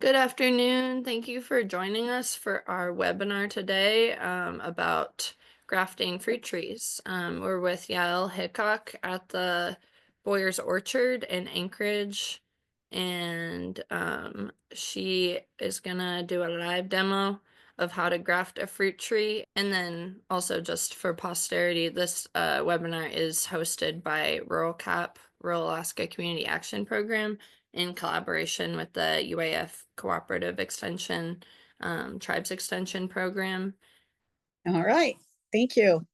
Good afternoon. Thank you for joining us for our webinar today about grafting fruit trees. We're with Yael Hickok at the Boyer's Orchard in Anchorage, and she is gonna do a live demo of how to graft a fruit tree. And then also, just for posterity, this webinar is hosted by Rural Alaska Community Action Program, in collaboration with the UAF Cooperative Extension, Tribes Extension Program. All right, thank you.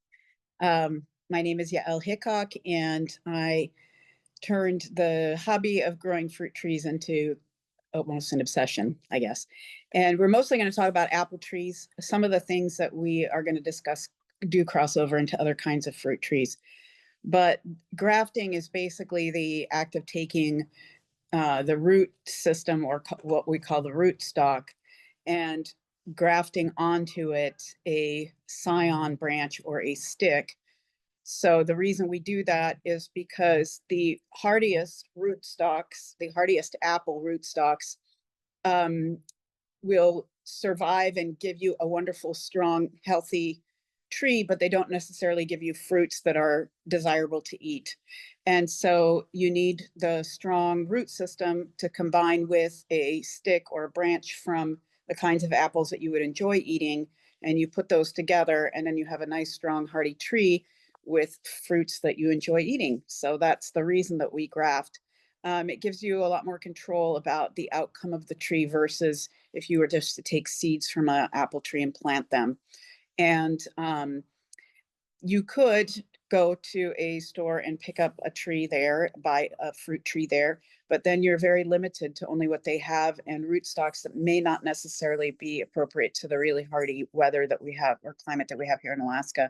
My name is Yael Hickok, and I turned the hobby of growing fruit trees into almost an obsession, I guess. And we're mostly going to talk about apple trees. Some of the things that we are going to discuss do cross over into other kinds of fruit trees. But grafting is basically the act of taking the root system, or what we call the root stock, and grafting onto it a scion branch or a stick. So the reason we do that is because the hardiest rootstocks, the hardiest apple rootstocks, will survive and give you a wonderful, strong, healthy tree, but they don't necessarily give you fruits that are desirable to eat. And so you need the strong root system to combine with a stick or a branch from the kinds of apples that you would enjoy eating. And you put those together, and then you have a nice, strong, hardy tree with fruits that you enjoy eating. So that's the reason that we graft. It gives you a lot more control about the outcome of the tree versus if you were just to take seeds from an apple tree and plant them. And you could go to a store and pick up a tree there, buy a fruit tree there, but then you're very limited to only what they have and rootstocks that may not necessarily be appropriate to the really hardy weather that we have, or climate that we have here in Alaska.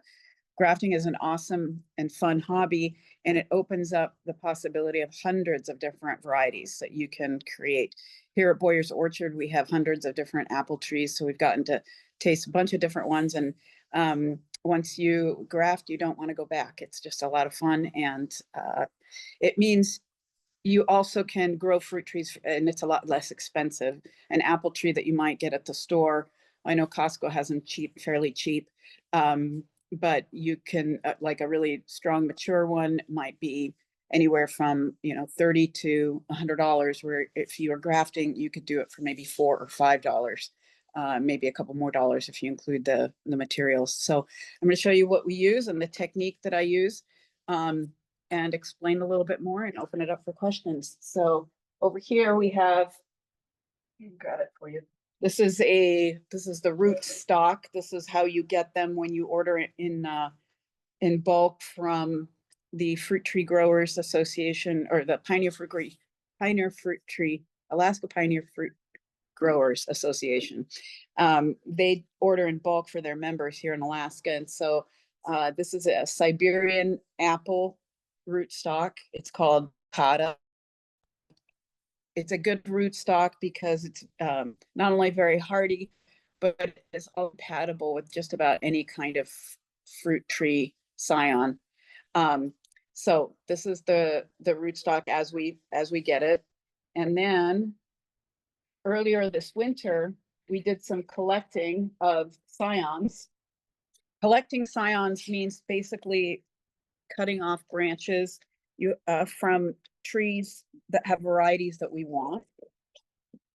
Grafting is an awesome and fun hobby, and it opens up the possibility of hundreds of different varieties that you can create. Here at Boyer's Orchard, we have hundreds of different apple trees, so we've gotten to taste a bunch of different ones. And once you graft, you don't want to go back. It's just a lot of fun, and it means you also can grow fruit trees, and it's a lot less expensive. An apple tree that you might get at the store, I know Costco has them cheap, fairly cheap. But you can, like a really strong, mature one might be anywhere from, $30 to $100, where if you are grafting, you could do it for maybe $4 or $5. Maybe a couple more dollars if you include the materials. So I'm going to show you what we use and the technique that I use, and explain a little bit more and open it up for questions. So over here we have, got it for you. This is the root stock. This is how you get them when you order it in bulk from the Fruit Tree Growers Association, or the Pioneer Fruit Tree, Alaska Pioneer Fruit Growers Association. They order in bulk for their members here in Alaska. And so this is a Siberian apple rootstock. It's called Kata. It's a good rootstock because it's not only very hardy, but it's all compatible with just about any kind of fruit tree scion. So this is the rootstock as we get it. And then earlier this winter, we did some collecting of scions. Collecting scions means basically cutting off branches from trees that have varieties that we want.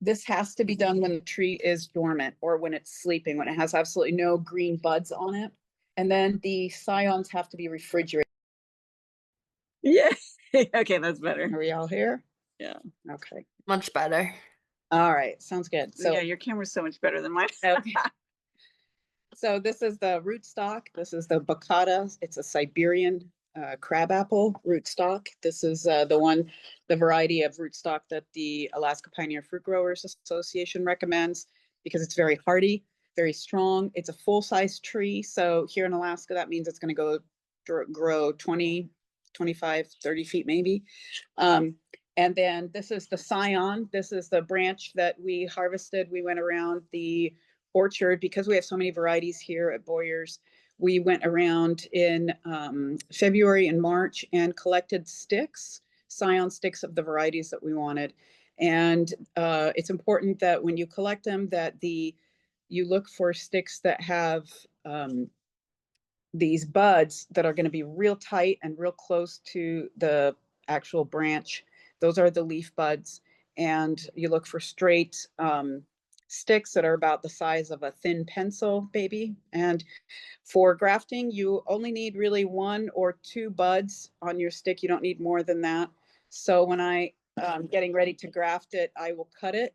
This has to be done when the tree is dormant, or when it's sleeping, when it has absolutely no green buds on it. And then the scions have to be refrigerated. Yeah. Okay, that's better. Are we all here? Yeah. Okay. Much better. All right. Sounds good. So yeah, your camera's so much better than mine. okay. So this is the rootstock. This is the Bacata. It's a Siberian crabapple rootstock. This is the variety of rootstock that the Alaska Pioneer Fruit Growers Association recommends, because it's very hardy, very strong. It's a full-size tree. So here in Alaska, that means it's going to grow 20, 25, 30 feet maybe. And then this is the scion. This is the branch that we harvested. We went around the orchard, because we have so many varieties here at Boyer's. We went around in February and March and collected scion sticks of the varieties that we wanted. And it's important that when you collect them, that you look for sticks that have these buds that are going to be real tight and real close to the actual branch. Those are the leaf buds. And you look for straight sticks that are about the size of a thin pencil, maybe. And for grafting, you only need really 1 or 2 buds on your stick. You don't need more than that. So when I getting ready to graft it, I will cut it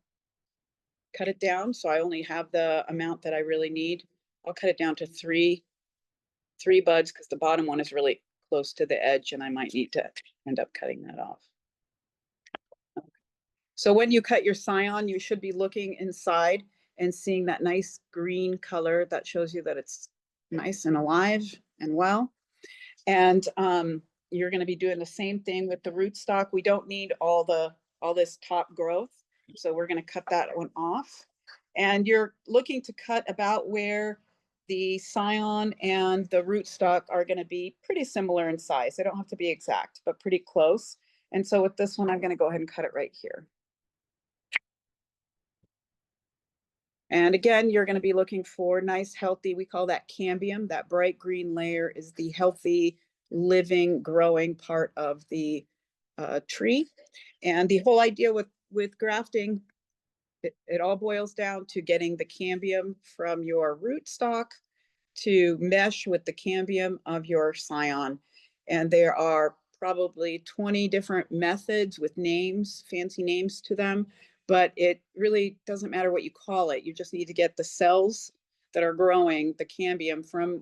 down. So I only have the amount that I really need. I'll cut it down to three buds because the bottom one is really close to the edge and I might need to end up cutting that off. So when you cut your scion, you should be looking inside and seeing that nice green color that shows you that it's nice and alive and well. And you're going to be doing the same thing with the rootstock. We don't need all this top growth, so we're going to cut that one off. And you're looking to cut about where the scion and the rootstock are going to be pretty similar in size. They don't have to be exact, but pretty close. And so with this one, I'm going to go ahead and cut it right here. And again, you're going to be looking for nice, healthy, we call that cambium. That bright green layer is the healthy, living, growing part of the tree. And the whole idea with grafting, it all boils down to getting the cambium from your rootstock to mesh with the cambium of your scion. And there are probably 20 different methods with names, fancy names to them, but it really doesn't matter what you call it. You just need to get the cells that are growing the cambium from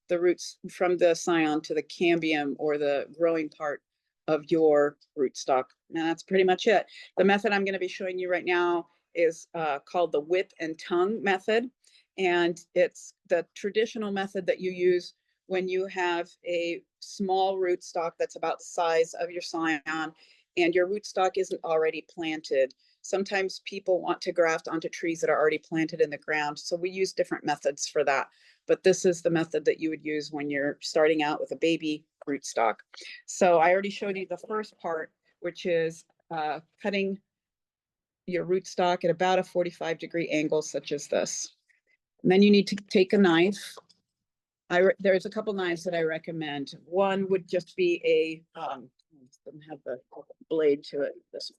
the roots, from the scion to the cambium or the growing part of your rootstock. And that's pretty much it. The method I'm going to be showing you right now is called the whip and tongue method. And it's the traditional method that you use when you have a small rootstock that's about the size of your scion and your rootstock isn't already planted. Sometimes people want to graft onto trees that are already planted in the ground. So we use different methods for that. But this is the method that you would use when you're starting out with a baby rootstock. So I already showed you the first part, which is cutting your rootstock at about a 45-degree angle, such as this. And then you need to take a knife. There's a couple knives that I recommend. One would just be a, doesn't have the blade to it. This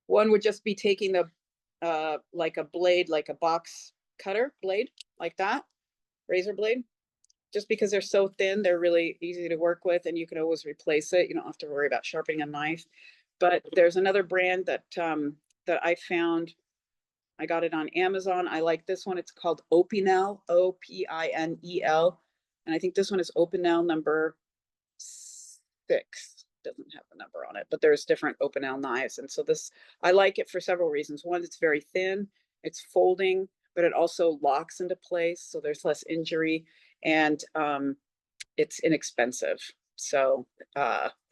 one would just be taking the, like a blade, like a box cutter blade, like that, razor blade. Just because they're so thin, they're really easy to work with and you can always replace it. You don't have to worry about sharpening a knife. But there's another brand that I found. I got it on Amazon. I like this one. It's called Opinel, Opinel. And I think this one is Opinel number 6. Doesn't have the number on it, but there's different Opinel knives. And so this, I like it for several reasons. One, it's very thin, it's folding, but it also locks into place. So there's less injury and it's inexpensive. So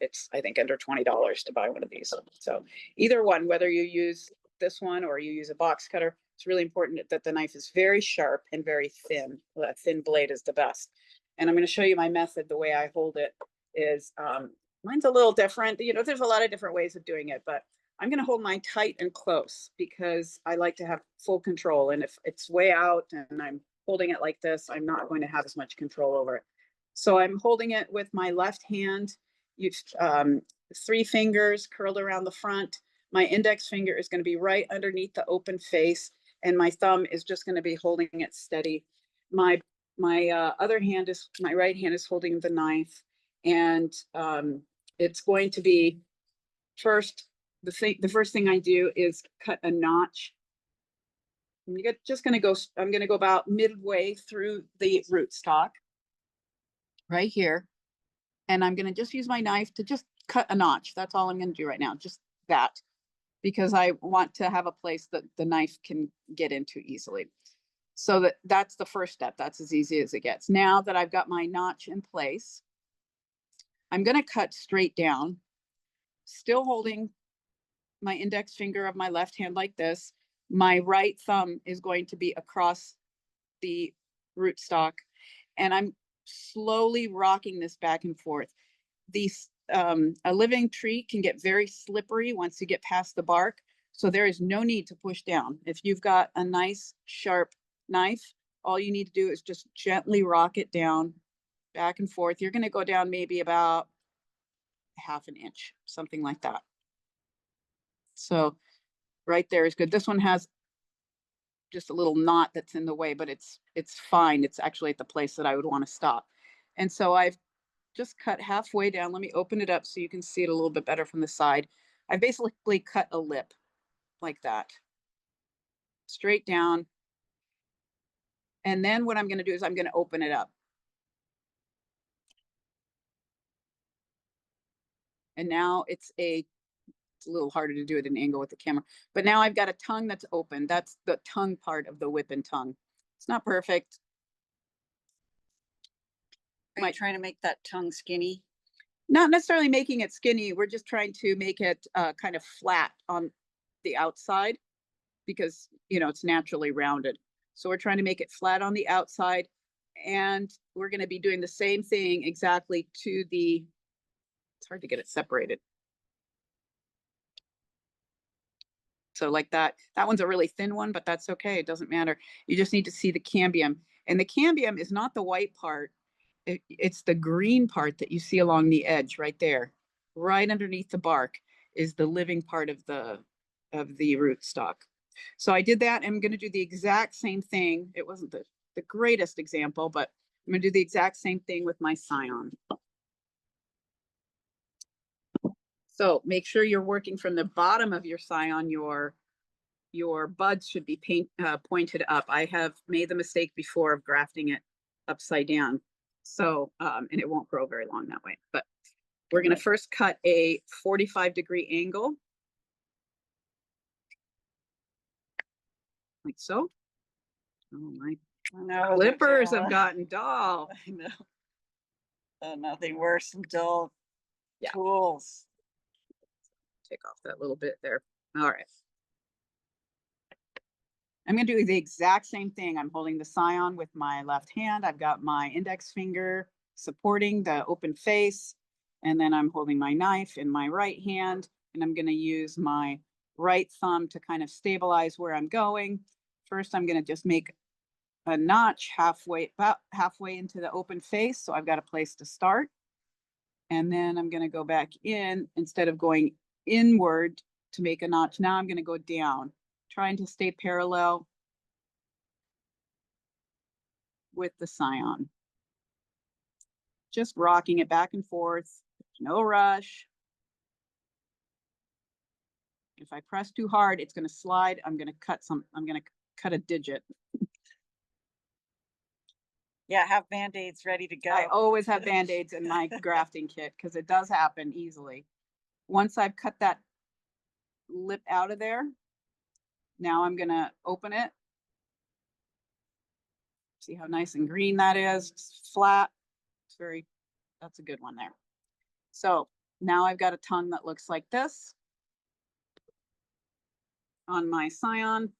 it's, I think, under $20 to buy one of these. So either one, whether you use this one or you use a box cutter, it's really important that the knife is very sharp and very thin. A thin blade is the best. And I'm going to show you my method. The way I hold it is, mine's a little different. You know, there's a lot of different ways of doing it, but I'm going to hold mine tight and close because I like to have full control. And if it's way out and I'm holding it like this, I'm not going to have as much control over it. So I'm holding it with my left hand, 3 fingers curled around the front. My index finger is going to be right underneath the open face, and my thumb is just going to be holding it steady. My other hand is, my right hand is holding the knife, and it's going to be first. The first thing I do is cut a notch. I'm just going to go. I'm going to go about midway through the rootstock, right here, and I'm going to just use my knife to just cut a notch. That's all I'm going to do right now. Just that. Because I want to have a place that the knife can get into easily. So that's the first step. That's as easy as it gets. Now that I've got my notch in place, I'm going to cut straight down, still holding my index finger of my left hand like this. My right thumb is going to be across the rootstock, and I'm slowly rocking this back and forth. a living tree can get very slippery once you get past the bark. So there is no need to push down. If you've got a nice sharp knife, all you need to do is just gently rock it down, back and forth. You're going to go down maybe about half an inch, something like that. So right there is good. This one has just a little knot that's in the way, but it's fine. It's actually at the place that I would want to stop. And so I've just cut halfway down. Let me open it up so you can see it a little bit better from the side. I basically cut a lip like that, straight down. And then what I'm going to do is I'm going to open it up. And now it's a little harder to do at an angle with the camera, but now I've got a tongue that's open. That's the tongue part of the whip and tongue. It's not perfect. Are you trying to make that tongue skinny? Not necessarily making it skinny. We're just trying to make it kind of flat on the outside because, you know, it's naturally rounded. So we're trying to make it flat on the outside, and we're going to be doing the same thing exactly to the, it's hard to get it separated. So like that one's a really thin one, but that's okay. It doesn't matter. You just need to see the cambium, and the cambium is not the white part. It's the green part that you see along the edge right there, right underneath the bark is the living part of the rootstock. So I did that. I'm going to do the exact same thing. It wasn't the greatest example, but I'm going to do the exact same thing with my scion. So make sure you're working from the bottom of your scion. Your buds should be pointed up. I have made the mistake before of grafting it upside down. So, and it won't grow very long that way, but we're going to first cut a 45-degree angle. Like so. Oh, my clippers have gotten dull. I know. Nothing worse than dull tools. Take off that little bit there. All right. I'm going to do the exact same thing. I'm holding the scion with my left hand. I've got my index finger supporting the open face, and then I'm holding my knife in my right hand, and I'm going to use my right thumb to kind of stabilize where I'm going. First, I'm going to just make a notch about halfway into the open face, so I've got a place to start. And then I'm going to go back in instead of going inward to make a notch. Now I'm going to go down, trying to stay parallel with the scion. Just rocking it back and forth, no rush. If I press too hard, it's going to slide. I'm going to cut a digit. Yeah, have Band-Aids ready to go. I always have Band-Aids in my grafting kit because it does happen easily. Once I've cut that lip out of there, now I'm going to open it. See how nice and green that is? It's flat. That's a good one there. So now I've got a tongue that looks like this on my scion,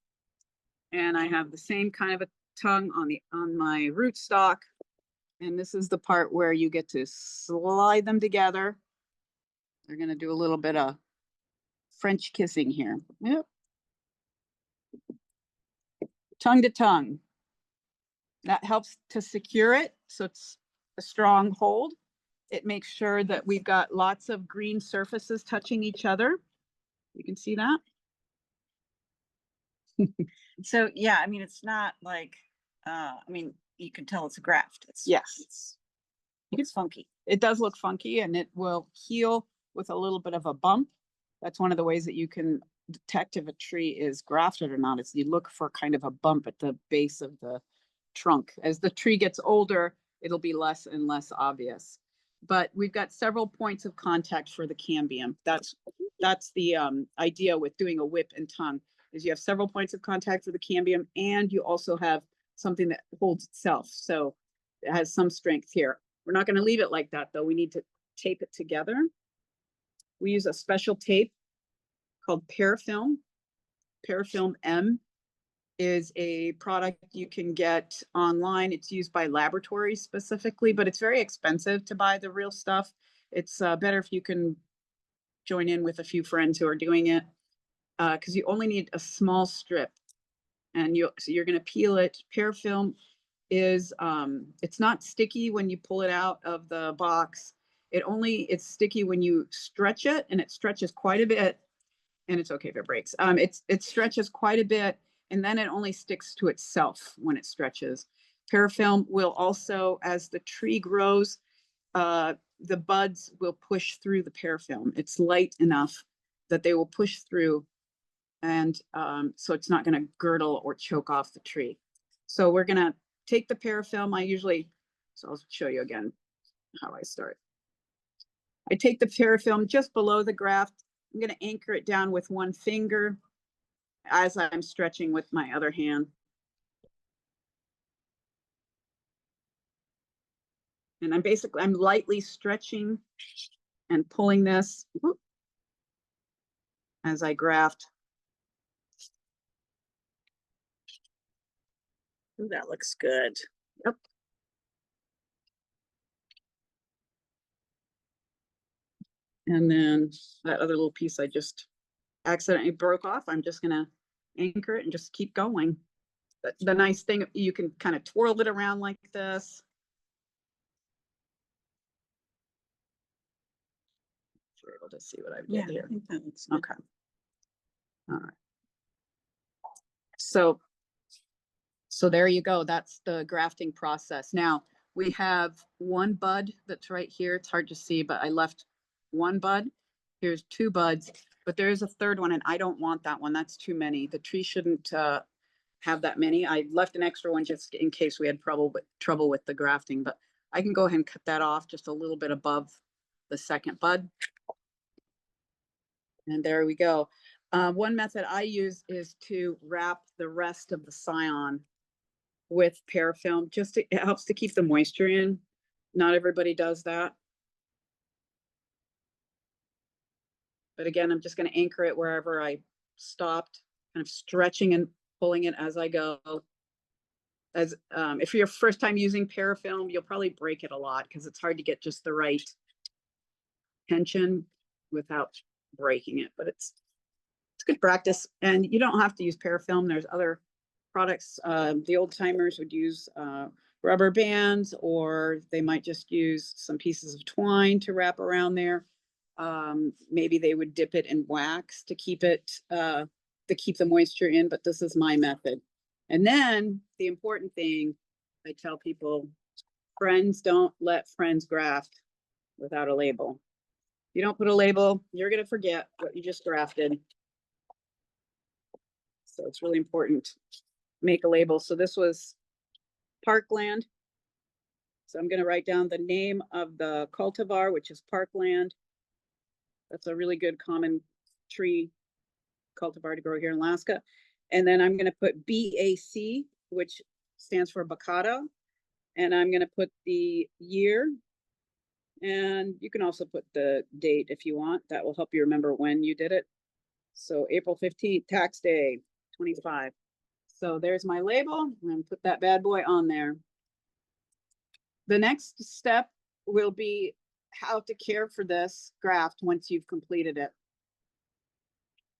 and I have the same kind of a tongue on my rootstock. And this is the part where you get to slide them together. They're going to do a little bit of French kissing here. Yep. Tongue to tongue. That helps to secure it, so it's a strong hold. It makes sure that we've got lots of green surfaces touching each other. You can see that. So yeah, I mean, it's not like, I mean, you can tell it's a graft. Yes. It's funky. It does look funky, and it will heal with a little bit of a bump. That's one of the ways that you can detect if a tree is grafted or not, is you look for kind of a bump at the base of the trunk. As the tree gets older, it'll be less and less obvious. But we've got several points of contact for the cambium. That's the idea with doing a whip and tongue, is you have several points of contact for the cambium, and you also have something that holds itself. So it has some strength here. We're not going to leave it like that, though. We need to tape it together. We use a special tape called Parafilm. Parafilm M is a product you can get online. It's used by laboratories specifically, but it's very expensive to buy the real stuff. It's better if you can join in with a few friends who are doing it, because you only need a small strip, and so you're going to peel it. Parafilm is it's not sticky when you pull it out of the box. It's sticky when you stretch it, and it stretches quite a bit. And it's okay if it breaks. It stretches quite a bit, and then it only sticks to itself when it stretches. Parafilm will also, as the tree grows, the buds will push through the parafilm. It's light enough that they will push through, and so it's not going to girdle or choke off the tree. So we're going to take the parafilm. So I'll show you again how I start. I take the parafilm just below the graft. I'm going to anchor it down with one finger as I'm stretching with my other hand. And I'm lightly stretching and pulling this as I graft. Ooh, that looks good. Yep. And then that other little piece I just accidentally broke off, I'm just gonna anchor it and just keep going. The nice thing, you can kind of twirl it around like this. If you're able to see what I did here. I think that looks good. Okay. All right. So there you go. That's the grafting process. Now we have one bud that's right here. It's hard to see, but I left one bud. Here's two buds, but there's a third one, and I don't want that one. That's too many. The tree shouldn't have that many. I left an extra one just in case we had trouble with the grafting, but I can go ahead and cut that off just a little bit above the second bud. And there we go. One method I use is to wrap the rest of the scion with parafilm. It helps to keep the moisture in. Not everybody does that. But again, I'm just going to anchor it wherever I stopped, kind of stretching and pulling it as I go. If you're first time using parafilm, you'll probably break it a lot because it's hard to get just the right tension without breaking it. But it's good practice, and you don't have to use parafilm. There's other products. The old timers would use rubber bands, or they might just use some pieces of twine to wrap around there. Maybe they would dip it in wax to keep the moisture in, but this is my method. And then the important thing I tell people, friends don't let friends graft without a label. If you don't put a label, you're going to forget what you just grafted. So it's really important. Make a label. So this was Parkland. So I'm going to write down the name of the cultivar, which is Parkland. That's a really good common tree cultivar to grow here in Alaska. And then I'm going to put BAC, which stands for Baccata. And I'm going to put the year. And you can also put the date if you want. That will help you remember when you did it. So April 15th, tax day, 25. So there's my label. And put that bad boy on there. The next step will be how to care for this graft once you've completed it.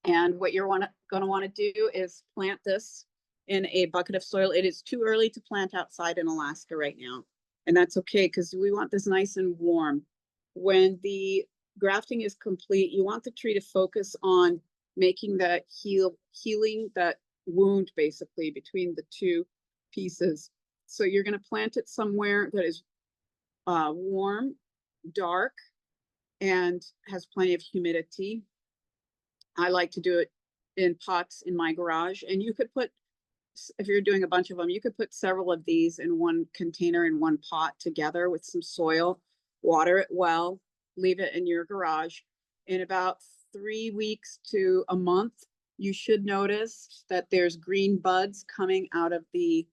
And what you're going to want to do is plant this in a bucket of soil. It is too early to plant outside in Alaska right now. And that's okay, because we want this nice and warm. When the grafting is complete, you want the tree to focus on making that healing that wound basically between the two pieces. So you're going to plant it somewhere that is warm, dark, and has plenty of humidity. I like to do it in pots in my garage, and you could put, if you're doing a bunch of them, you could put several of these in one container in one pot together with some soil, water it well, leave it in your garage. In about 3 weeks to a month, you should notice that there's green buds coming out of the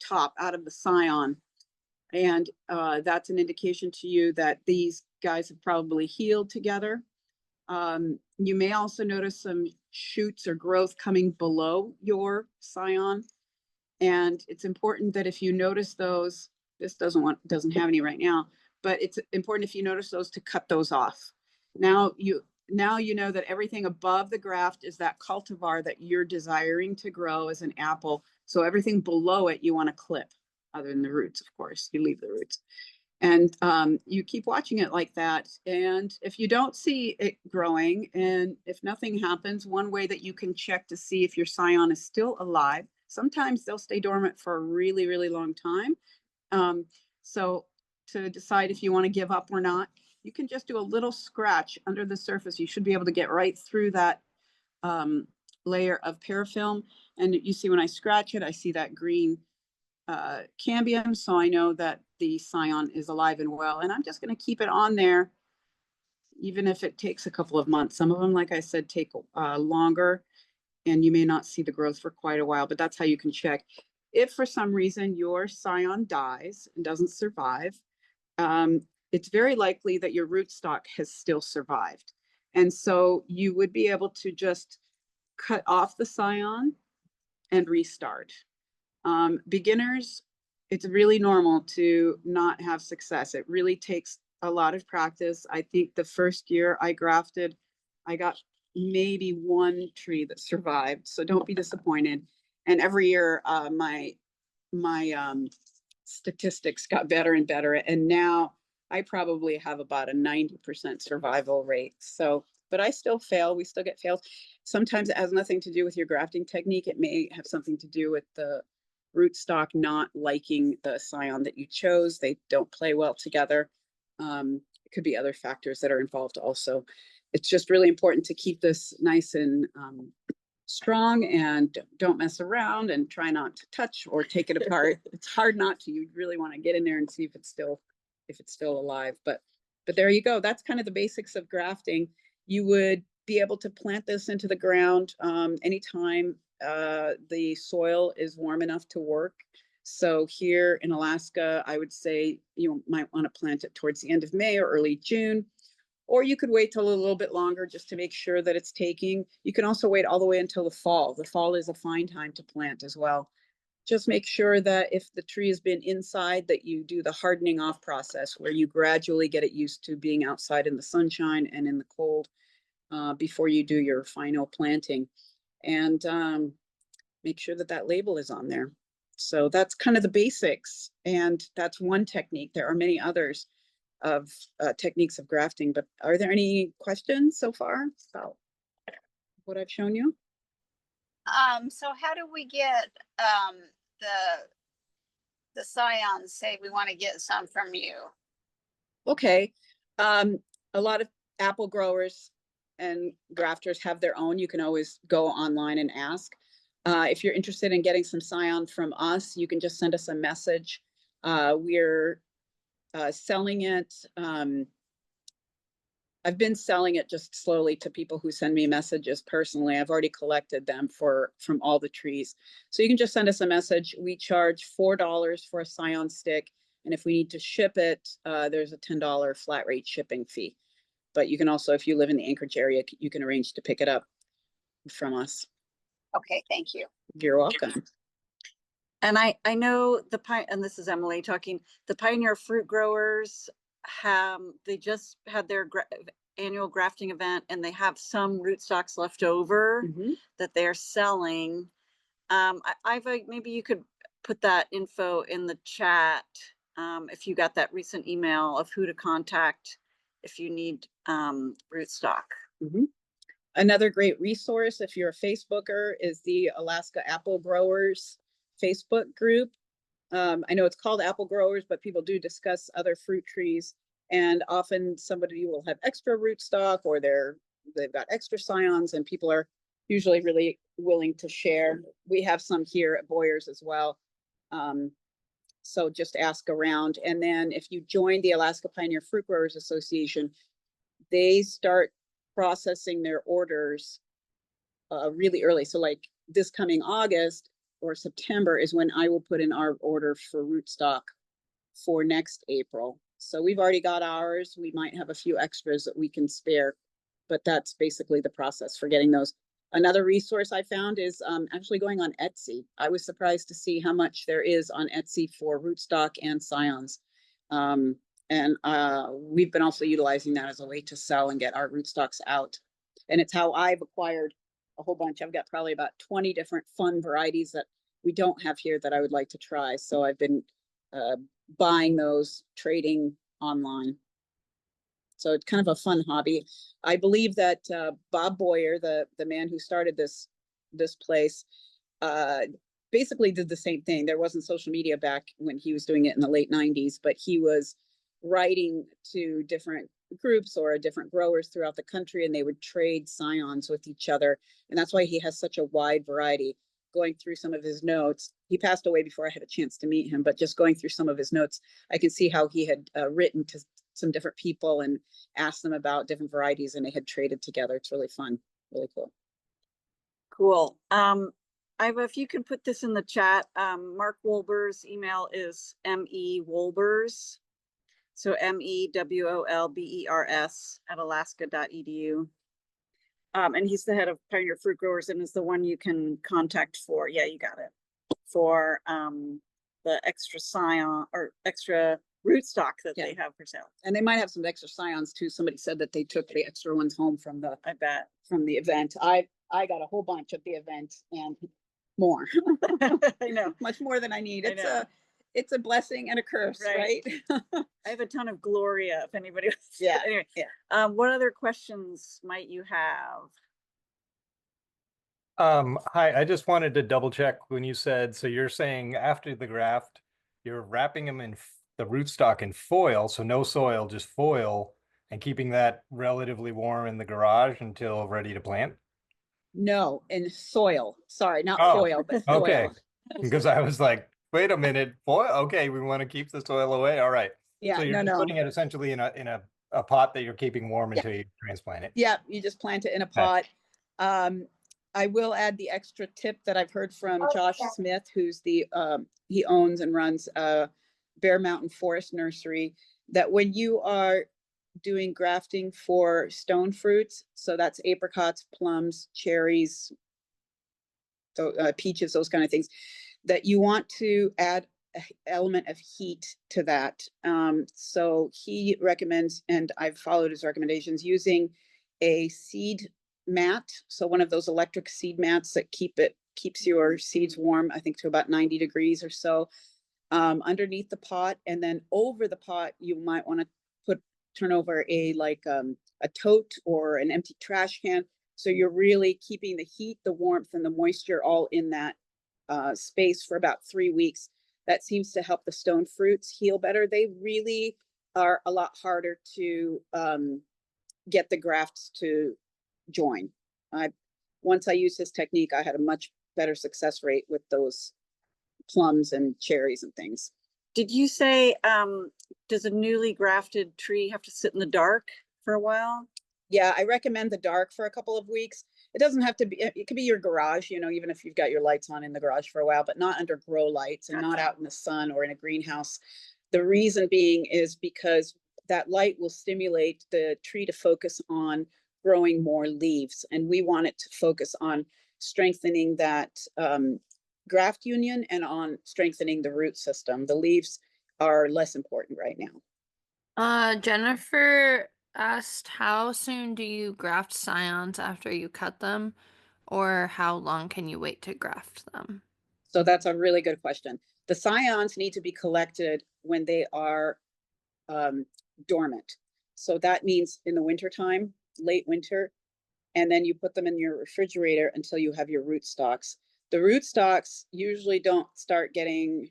top, out of the scion. And that's an indication to you that these guys have probably healed together. You may also notice some shoots or growth coming below your scion. And it's important that if you notice those, this doesn't have any right now, but it's important, if you notice those, to cut those off. Now you know that everything above the graft is that cultivar that you're desiring to grow as an apple. So everything below it you want to clip, other than the roots, of course. You leave the roots. And you keep watching it like that. And if you don't see it growing, and if nothing happens, one way that you can check to see if your scion is still alive, sometimes they'll stay dormant for a really, really long time. So to decide if you want to give up or not, you can just do a little scratch under the surface. You should be able to get right through that layer of parafilm. And you see when I scratch it, I see that green cambium, so I know that the scion is alive and well. And I'm just going to keep it on there, even if it takes a couple of months. Some of them, like I said, take longer, and you may not see the growth for quite a while, but that's how you can check. If for some reason your scion dies and doesn't survive, it's very likely that your rootstock has still survived. And so you would be able to just cut off the scion and restart. Beginners, it's really normal to not have success. It really takes a lot of practice. I think the first year I grafted, I got maybe one tree that survived. So don't be disappointed. And every year, my statistics got better and better. And now I probably have about a 90% survival rate. So, but I still fail. We still get fails. Sometimes it has nothing to do with your grafting technique. It may have something to do with the rootstock not liking the scion that you chose. They don't play well together. It could be other factors that are involved also. It's just really important to keep this nice and strong, and don't mess around, and try not to touch or take it apart. It's hard not to. You really want to get in there and see if it's still alive. But there you go. That's kind of the basics of grafting. You would be able to plant this into the ground anytime the soil is warm enough to work. So here in Alaska, I would say you might want to plant it towards the end of May or early June. Or you could wait till a little bit longer just to make sure that it's taking. You can also wait all the way until the fall. The fall is a fine time to plant as well. Just make sure that if the tree has been inside, that you do the hardening off process, where you gradually get it used to being outside in the sunshine and in the cold before you do your final planting. And make sure that that label is on there. So that's kind of the basics. And that's one technique. There are many others of techniques of grafting, but are there any questions so far about what I've shown you? So how do we get the scions? Say we want to get some from you. Okay. A lot of apple growers and grafters have their own. You can always go online and ask. If you're interested in getting some scion from us, you can just send us a message. We're selling it. I've been selling it just slowly to people who send me messages personally. I've already collected them from all the trees. So you can just send us a message. We charge $4 for a scion stick. And if we need to ship it, there's a $10 flat rate shipping fee. But you can also, if you live in the Anchorage area, you can arrange to pick it up from us. Okay, thank you. You're welcome. And I know and this is Emily talking, the Pioneer Fruit Growers they just had their annual grafting event, and they have some rootstocks left over that they're selling. Maybe you could put that info in the chat if you got that recent email of who to contact if you need rootstock. Another great resource, if you're a Facebooker, is the Alaska Apple Growers Facebook group. I know it's called Apple Growers, but people do discuss other fruit trees, and often somebody will have extra rootstock, or they've got extra scions, and people are usually really willing to share. We have some here at Boyers as well. So just ask around. And then if you join the Alaska Pioneer Fruit Growers Association, they start processing their orders really early. So like this coming August or September is when I will put in our order for rootstock for next April. So we've already got ours. We might have a few extras that we can spare, but that's basically the process for getting those. Another resource I found is actually going on Etsy. I was surprised to see how much there is on Etsy for rootstock and scions. And we've been also utilizing that as a way to sell and get our rootstocks out. And it's how I've acquired a whole bunch. I've got probably about 20 different fun varieties that we don't have here that I would like to try. So I've been buying those, trading online. So it's kind of a fun hobby. I believe that Bob Boyer, the man who started this place, basically did the same thing. There wasn't social media back when he was doing it in the late 90s, but he was writing to different groups or different growers throughout the country, and they would trade scions with each other. And that's why he has such a wide variety. Going through some of his notes, he passed away before I had a chance to meet him, but just going through some of his notes, I can see how he had written to some different people and asked them about different varieties, and they had traded together. It's really fun, really cool. Cool. Iva, if you could put this in the chat, Mark Wolber's email is MEWolbers. So MEWOLBERS at alaska.edu. And he's the head of Pioneer Fruit Growers and is the one you can contact for, yeah, you got it, for the extra scion or extra rootstock that they have for sale. And they might have some extra scions too. Somebody said that they took the extra ones home from the, I bet, from the event. I got a whole bunch at the event and more. I know, much more than I need. It's a blessing and a curse, right? I have a ton of Gloria if anybody wants. Yeah. Anyway, yeah. What other questions might you have? Hi, I just wanted to double check when you said, so you're saying after the graft, you're wrapping them in the rootstock in foil, so no soil, just foil, and keeping that relatively warm in the garage until ready to plant? No, in soil. Sorry, not Oh, foil, but soil. okay. Because I was like, wait a minute, foil? Okay, we want to keep the soil away. All right. Yeah, So you're just putting it essentially in a pot that you're keeping warm until you transplant it. Yeah, you just plant it in a pot. I will add the extra tip that I've heard from Josh Smith, who's the he owns and runs Bear Mountain Forest Nursery, that when you are doing grafting for stone fruits, so that's apricots, plums, cherries, peaches, those kind of things, that you want to add an element of heat to that. So he recommends, and I've followed his recommendations, using a seed mat. So one of those electric seed mats that keeps your seeds warm, I think to about 90 degrees or so, underneath the pot. And then over the pot, you might want to turn over a tote or an empty trash can. So you're really keeping the heat, the warmth, and the moisture all in that space for about 3 weeks. That seems to help the stone fruits heal better. They really are a lot harder to get the grafts to join. Once I used his technique, I had a much better success rate with those plums and cherries and things. Did you say, does a newly grafted tree have to sit in the dark for a while? Yeah, I recommend the dark for a couple of weeks. It doesn't have to be, it could be your garage, even if you've got your lights on in the garage for a while, but not under grow lights and not out in the sun or in a greenhouse. The reason being is because that light will stimulate the tree to focus on growing more leaves. And we want it to focus on strengthening that graft union and on strengthening the root system. The leaves are less important right now. Jennifer asked, how soon do you graft scions after you cut them, or how long can you wait to graft them? So that's a really good question. The scions need to be collected when they are dormant. So that means in the wintertime, late winter, and then you put them in your refrigerator until you have your rootstocks. The rootstocks usually don't start getting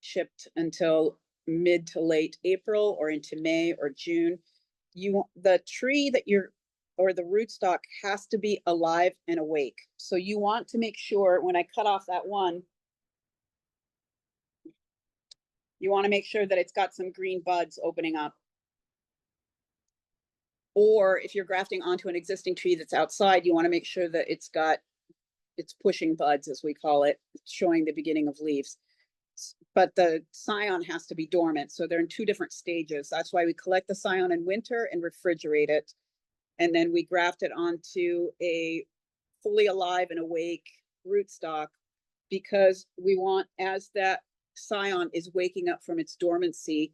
shipped until mid to late April or into May or June. The tree that or the rootstock has to be alive and awake. So you want to make sure when I cut off that one, you want to make sure that it's got some green buds opening up. Or if you're grafting onto an existing tree that's outside, you want to make sure that it's pushing buds, as we call it, showing the beginning of leaves. But the scion has to be dormant. So they're in two different stages. That's why we collect the scion in winter and refrigerate it. And then we graft it onto a fully alive and awake rootstock, because we want, as that scion is waking up from its dormancy,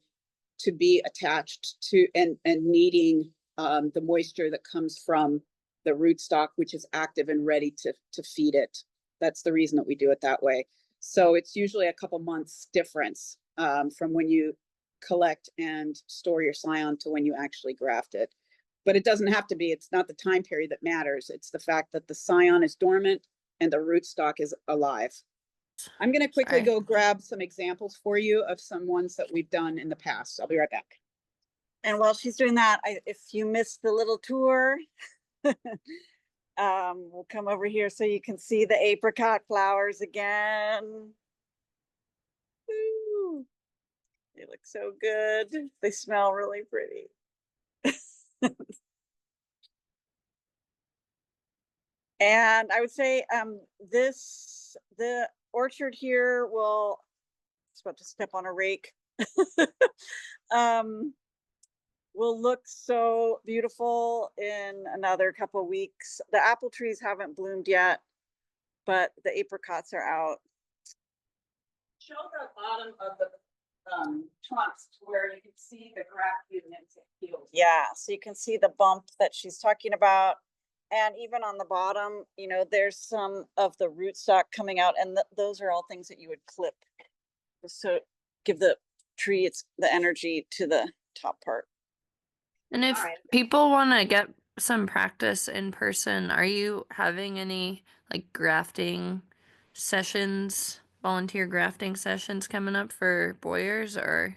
to be attached to and needing the moisture that comes from the rootstock, which is active and ready to feed it. That's the reason that we do it that way. So it's usually a couple months difference from when you collect and store your scion to when you actually graft it. But it doesn't have to be. It's not the time period that matters. It's the fact that the scion is dormant and the rootstock is alive. I'm going to quickly go grab some examples for you of some ones that we've done in the past. I'll be right back. And while she's doing that, if you missed the little tour, we'll come over here so you can see the apricot flowers again. Woo. They look so good. They smell really pretty. And I would say the orchard here will, it's about to step on a rake, will look so beautiful in another couple of weeks. The apple trees haven't bloomed yet, but the apricots are out. Show the bottom of the trunks to where you can see the graft units. Yeah, so you can see the bump that she's talking about. And even on the bottom, you know, there's some of the rootstock coming out, and those are all things that you would clip. So give the tree the energy to the top part. And if people want to get some practice in person, are you having any like grafting sessions, volunteer grafting sessions coming up for Boyers or?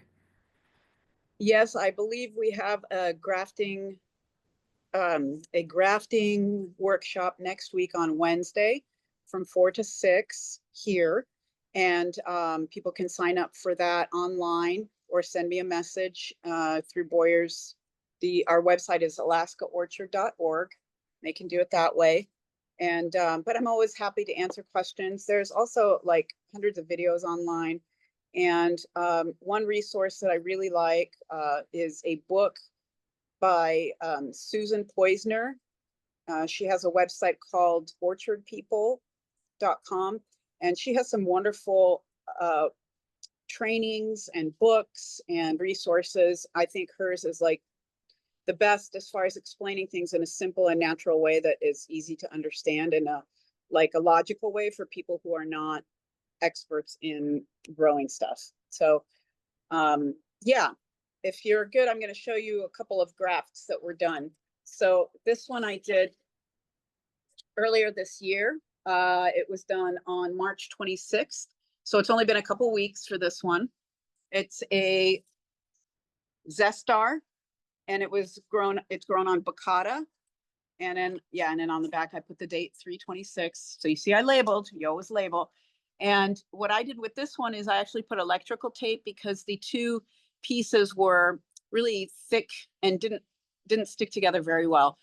Yes, I believe we have a grafting workshop next week on Wednesday from 4 to 6 here. And people can sign up for that online or send me a message through Boyers. Our website is alaskaorchard.org. They can do it that way. And but I'm always happy to answer questions. There's also like hundreds of videos online. And one resource that I really like is a book by Susan Poisner. She has a website called orchardpeople.com, and she has some wonderful trainings and books and resources. I think hers is like the best as far as explaining things in a simple and natural way that is easy to understand in a logical way for people who are not experts in growing stuff. So yeah, if you're good, I'm going to show you a couple of grafts that were done. So this one I did earlier this year. It was done on March 26th. So it's only been a couple weeks for this one. It's a Zestar, and it's grown on Baccata. And then, yeah, and then on the back, I put the date 3/26. So you see I labeled, you always label. And what I did with this one is I actually put electrical tape because the two pieces were really thick and didn't stick together very well.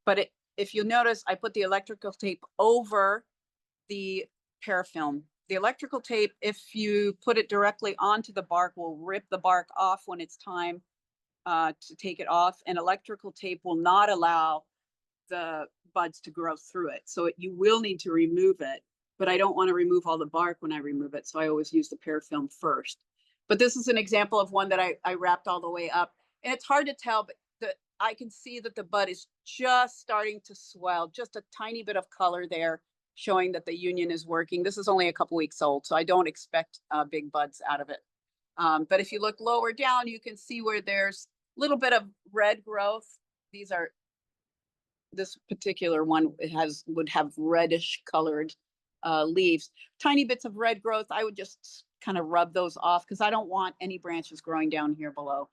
But if you notice, I put the electrical tape over the parafilm. The electrical tape, if you put it directly onto the bark, will rip the bark off when it's time to take it off. And electrical tape will not allow the buds to grow through it. So you will need to remove it, but I don't want to remove all the bark when I remove it. So I always use the parafilm first. But this is an example of one that I wrapped all the way up. And it's hard to tell, but I can see that the bud is just starting to swell, just a tiny bit of color there, showing that the union is working. This is only a couple weeks old, so I don't expect big buds out of it. But if you look lower down, you can see where there's a little bit of red growth. This particular one would have reddish colored leaves, tiny bits of red growth. I would just kind of rub those off because I don't want any branches growing down here below.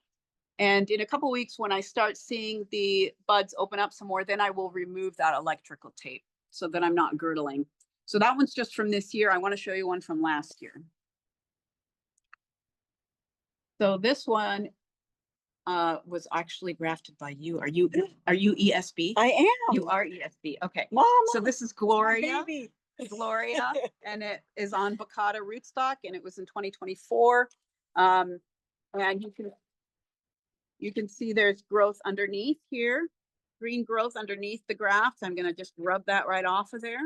And in a couple weeks, when I start seeing the buds open up some more, then I will remove that electrical tape so that I'm not girdling. So that one's just from this year. I want to show you one from last year. So this one was actually grafted by you. Are you ESB? I am. You are ESB. Okay. Mama, so this is Gloria. baby. Gloria, and it is on Baccata rootstock, and it was in 2024. And you can see there's growth underneath here, green growth underneath the graft. I'm going to just rub that right off of there.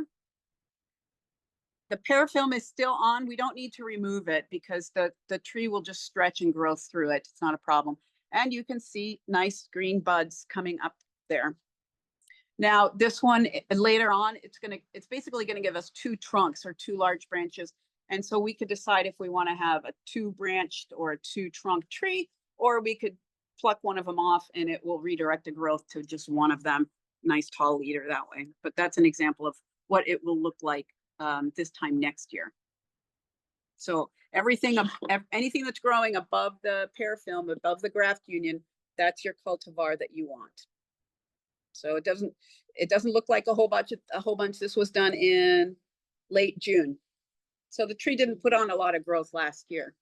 The parafilm is still on. We don't need to remove it because the tree will just stretch and grow through it. It's not a problem. And you can see nice green buds coming up there. Now, this one later on, it's basically gonna give us 2 trunks or 2 large branches. And so we could decide if we want to have a 2-branched or a 2-trunk tree, or we could pluck one of them off and it will redirect the growth to just one of them. Nice tall leader that way. But that's an example of what it will look like this time next year. So everything, anything that's growing above the pear film, above the graft union, that's your cultivar that you want. So it doesn't look like a whole bunch. This was done in late June. So the tree didn't put on a lot of growth last year.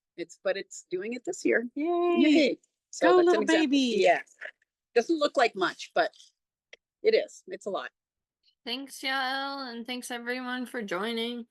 But it's doing it this year. Yay. Yay. So Go, that's little an example. baby. Yeah. Doesn't look like much, but it is. It's a lot. Thanks, Yael, and thanks everyone for joining.